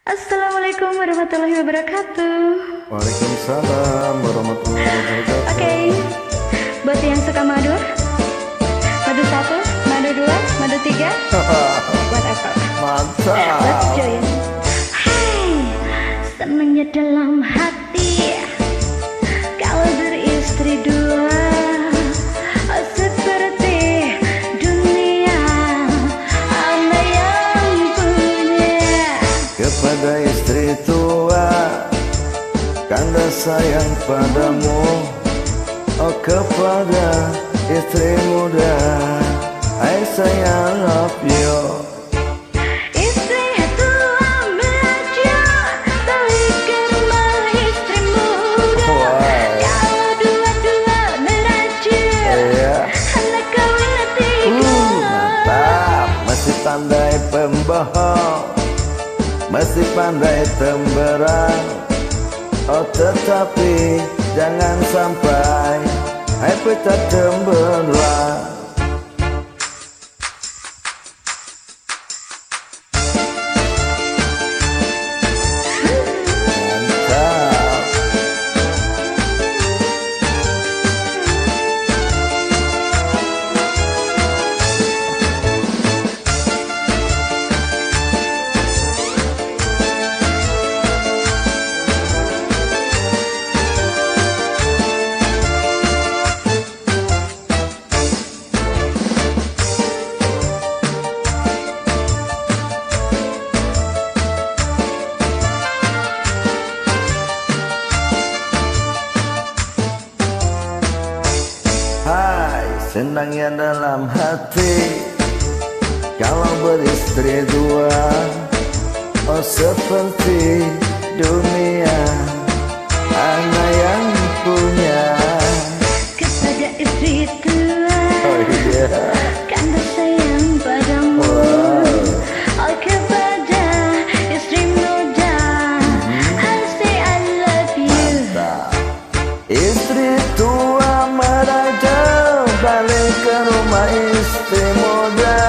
Assalamualaikum warahmatullahi wabarakatuh. Waalaikumsalam warahmatullahi wabarakatuh. Oke, buat yang suka madu, madu satu, madu dua, madu tiga, whatever. Mantap. Let's join. Hai, senangnya dalam hati kalau beristri dua, seperti dunia anda yang punya. Kepada istri tua, kanda sayang padamu. Oh, kepada istri muda, I sayang love you. Istri tua belajar balik ke rumah istri muda. Kalau dua-dua belajar, Iya. anak kawin tiga. Mantap. Masih pandai pembohong, masih pandai temberang. Oh, tetapi jangan sampai pecah tembelang. Mantap. Hai, senangnya dalam hati kalau beristri dua. Oh, seperti dunia anak yang punya. Kepada istri tua, Oh iya. kanda sayang padamu. Oh, kepada istri muda, I say I love you. Istri tua meraja balik ke rumah istri muda.